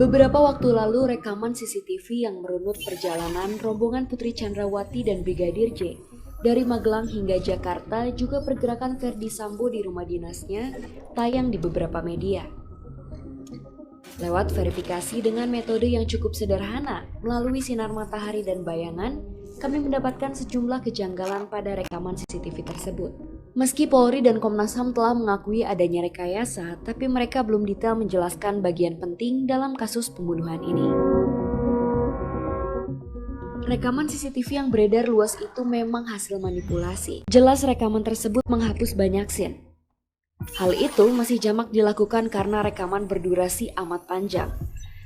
Beberapa waktu lalu rekaman CCTV yang merunut perjalanan rombongan Putri Chandrawati dan Brigadir J dari Magelang hingga Jakarta, juga pergerakan Verdi Sambo di rumah dinasnya, tayang di beberapa media. Lewat verifikasi dengan metode yang cukup sederhana melalui sinar matahari dan bayangan, kami mendapatkan sejumlah kejanggalan pada rekaman CCTV tersebut. Meski Polri dan Komnas HAM telah mengakui adanya rekayasa, tapi mereka belum detail menjelaskan bagian penting dalam kasus pembunuhan ini. Rekaman CCTV yang beredar luas itu memang hasil manipulasi. Jelas rekaman tersebut menghapus banyak scene. Hal itu masih jamak dilakukan karena rekaman berdurasi amat panjang.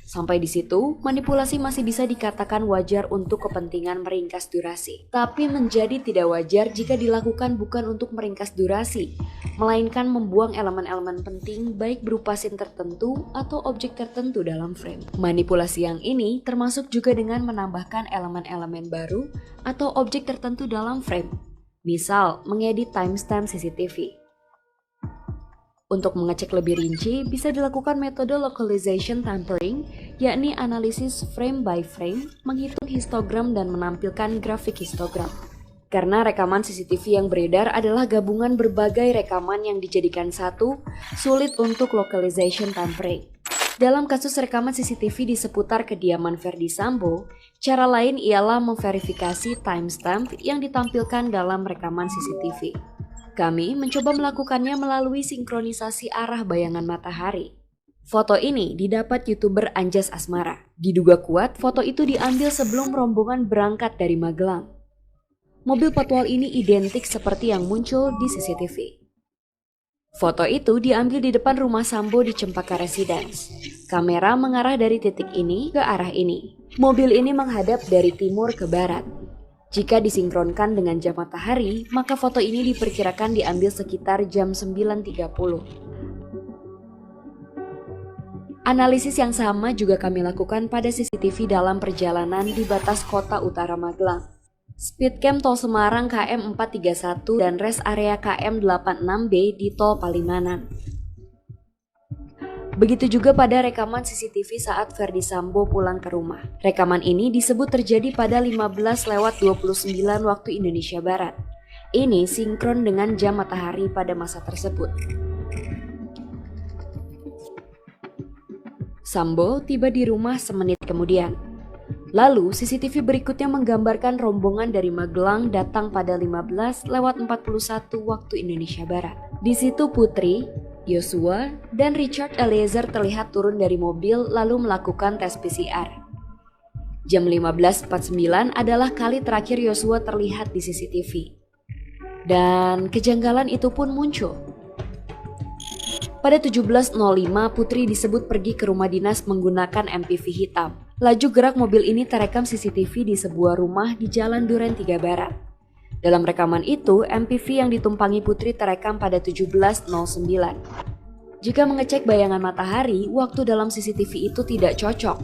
Sampai di situ, manipulasi masih bisa dikatakan wajar untuk kepentingan meringkas durasi. Tapi menjadi tidak wajar jika dilakukan bukan untuk meringkas durasi, melainkan membuang elemen-elemen penting baik berupa scene tertentu atau objek tertentu dalam frame. Manipulasi yang ini termasuk juga dengan menambahkan elemen-elemen baru atau objek tertentu dalam frame. Misal, mengedit timestamp CCTV. Untuk mengecek lebih rinci, bisa dilakukan metode localization tampering, yakni analisis frame by frame, menghitung histogram dan menampilkan grafik histogram. Karena rekaman CCTV yang beredar adalah gabungan berbagai rekaman yang dijadikan satu, sulit untuk localization tampering. Dalam kasus rekaman CCTV di seputar kediaman Verdi Sambo, cara lain ialah memverifikasi timestamp yang ditampilkan dalam rekaman CCTV. Kami mencoba melakukannya melalui sinkronisasi arah bayangan matahari. Foto ini didapat YouTuber Anjas Asmara. Diduga kuat foto itu diambil sebelum rombongan berangkat dari Magelang. Mobil patwal ini identik seperti yang muncul di CCTV. Foto itu diambil di depan rumah Sambo di Cempaka Residence. Kamera mengarah dari titik ini ke arah ini. Mobil ini menghadap dari timur ke barat. Jika disinkronkan dengan jam matahari, maka foto ini diperkirakan diambil sekitar jam 9.30. Analisis yang sama juga kami lakukan pada CCTV dalam perjalanan di batas kota utara Magelang. Speedcam Tol Semarang KM 431 dan rest area KM 86B di Tol Palimanan. Begitu juga pada rekaman CCTV saat Verdi Sambo pulang ke rumah. Rekaman ini disebut terjadi pada 15:29 waktu Indonesia Barat. Ini sinkron dengan jam matahari pada masa tersebut. Sambo tiba di rumah semenit kemudian. Lalu CCTV berikutnya menggambarkan rombongan dari Magelang datang pada 15:41 waktu Indonesia Barat. Di situ Putri, Yosua, dan Richard Eliezer terlihat turun dari mobil lalu melakukan tes PCR. Jam 15.49 adalah kali terakhir Yosua terlihat di CCTV. Dan kejanggalan itu pun muncul. Pada 17.05 Putri disebut pergi ke rumah dinas menggunakan MPV hitam. Laju gerak mobil ini terekam CCTV di sebuah rumah di Jalan Duren 3 Barat. Dalam rekaman itu, MPV yang ditumpangi Putri terekam pada 17.09. Jika mengecek bayangan matahari, waktu dalam CCTV itu tidak cocok.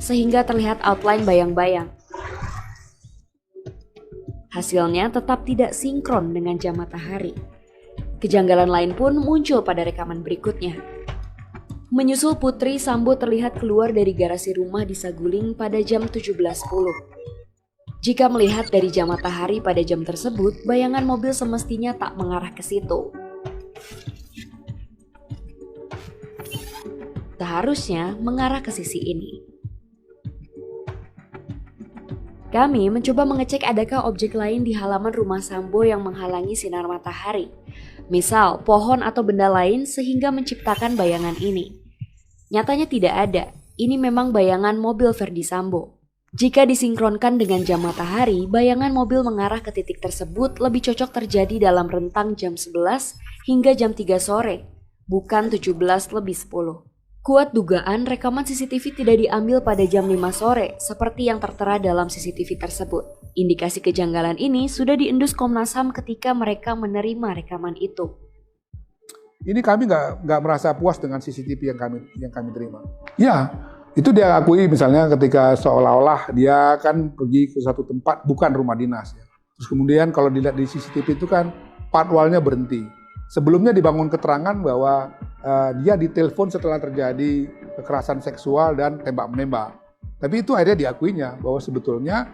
Sehingga terlihat outline bayang-bayang. Hasilnya tetap tidak sinkron dengan jam matahari. Kejanggalan lain pun muncul pada rekaman berikutnya. Menyusul Putri, Sambo terlihat keluar dari garasi rumah di Saguling pada jam 17.10. Jika melihat dari jam matahari pada jam tersebut, bayangan mobil semestinya tak mengarah ke situ. Seharusnya mengarah ke sisi ini. Kami mencoba mengecek adakah objek lain di halaman rumah Sambo yang menghalangi sinar matahari. Misal, pohon atau benda lain sehingga menciptakan bayangan ini. Nyatanya tidak ada, ini memang bayangan mobil Verdi Sambo. Jika disinkronkan dengan jam matahari, bayangan mobil mengarah ke titik tersebut lebih cocok terjadi dalam rentang jam 11 hingga jam 3 sore, bukan 17:10. Kuat dugaan rekaman CCTV tidak diambil pada jam 5 sore seperti yang tertera dalam CCTV tersebut. Indikasi kejanggalan ini sudah diendus Komnas HAM ketika mereka menerima rekaman itu. Ini kami nggak merasa puas dengan CCTV yang kami terima. Ya, itu dia akui misalnya ketika seolah-olah dia kan pergi ke satu tempat bukan rumah dinas. Ya. Terus kemudian kalau dilihat di CCTV itu kan patwalnya berhenti. Sebelumnya dibangun keterangan bahwa dia ditelepon setelah terjadi kekerasan seksual dan tembak-menembak. Tapi itu akhirnya diakuinya bahwa sebetulnya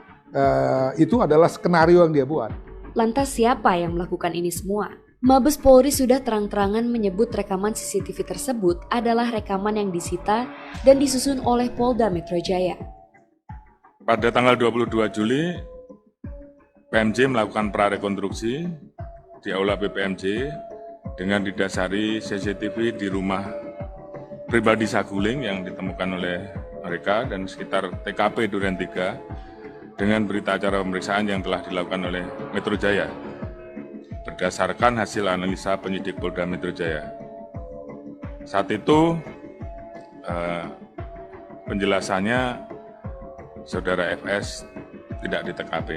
itu adalah skenario yang dia buat. Lantas siapa yang melakukan ini semua? Mabes Polri sudah terang-terangan menyebut rekaman CCTV tersebut adalah rekaman yang disita dan disusun oleh Polda Metro Jaya. Pada tanggal 22 Juli, PMJ melakukan prarekonstruksi di Aula BPMJ dengan didasari CCTV di rumah pribadi Saguling yang ditemukan oleh mereka dan sekitar TKP Duren 3 dengan berita acara pemeriksaan yang telah dilakukan oleh Metro Jaya berdasarkan hasil analisa penyidik Polda Metro Jaya. Saat itu penjelasannya Saudara FS tidak di TKP.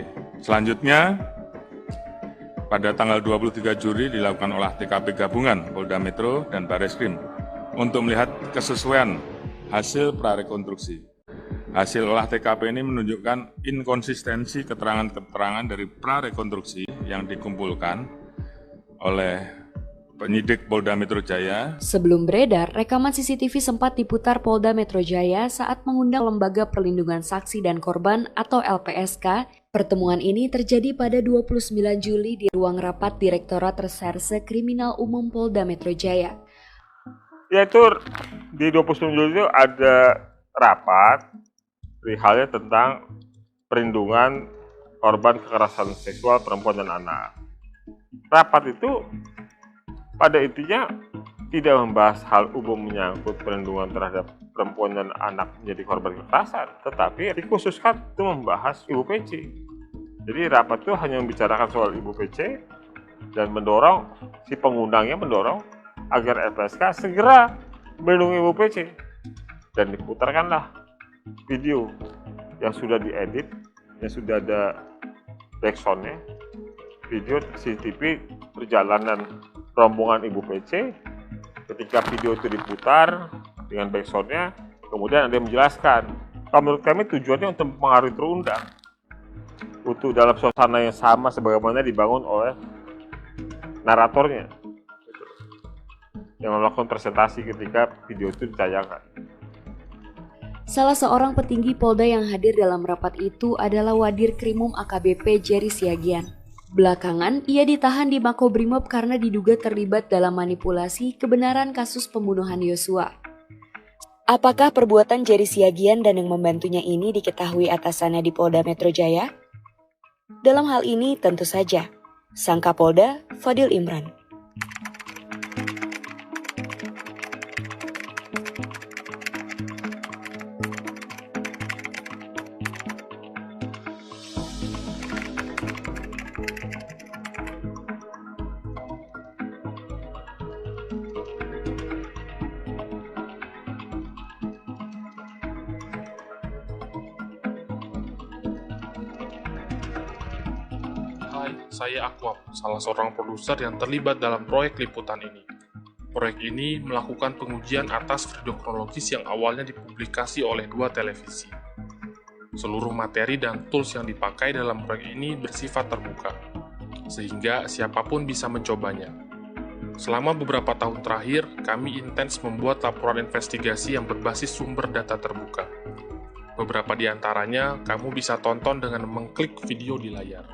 Selanjutnya, pada tanggal 23 Juli dilakukan olah TKP gabungan Polda Metro dan Bareskrim untuk melihat kesesuaian hasil prarekonstruksi. Hasil olah TKP ini menunjukkan inkonsistensi keterangan-keterangan dari prarekonstruksi yang dikumpulkan oleh penyidik Polda Metro Jaya. Sebelum beredar, rekaman CCTV sempat diputar Polda Metro Jaya saat mengundang Lembaga Perlindungan Saksi dan Korban atau LPSK. Pertemuan ini terjadi pada 29 Juli di ruang rapat Direktorat Reserse Kriminal Umum Polda Metro Jaya. Yaitu di 29 Juli itu ada rapat halnya tentang perlindungan korban kekerasan seksual perempuan dan anak. Rapat itu pada intinya tidak membahas hal umum menyangkut perlindungan terhadap perempuan dan anak menjadi korban kekerasan, tetapi dikhususkan itu membahas Ibu PC. Jadi rapat itu hanya membicarakan soal Ibu PC dan mendorong, si pengundangnya mendorong agar LPSK segera melindungi Ibu PC. Dan diputarkanlah video yang sudah diedit, yang sudah ada backsound-nya, video CCTV perjalanan rombongan Ibu PC. Ketika video itu diputar dengan backsound-nya, kemudian ada yang menjelaskan. Menurut kami tujuannya untuk mempengaruhi terundang, untuk dalam suasana yang sama sebagaimana dibangun oleh naratornya, yang melakukan presentasi ketika video itu ditayangkan. Salah seorang petinggi Polda yang hadir dalam rapat itu adalah Wadir Krimum AKBP Jerry Siagian. Belakangan, ia ditahan di Makobrimob karena diduga terlibat dalam manipulasi kebenaran kasus pembunuhan Yosua. Apakah perbuatan Jerry Siagian dan yang membantunya ini diketahui atasannya di Polda Metro Jaya? Dalam hal ini tentu saja, sang Kapolda Fadil Imran. Hai, saya Akwam, salah seorang produser yang terlibat dalam proyek liputan ini. Proyek ini melakukan pengujian atas video kronologis yang awalnya dipublikasi oleh 2 televisi. Seluruh materi dan tools yang dipakai dalam proyek ini bersifat terbuka, sehingga siapapun bisa mencobanya. Selama beberapa tahun terakhir, kami intens membuat laporan investigasi yang berbasis sumber data terbuka. Beberapa di antaranya kamu bisa tonton dengan mengklik video di layar.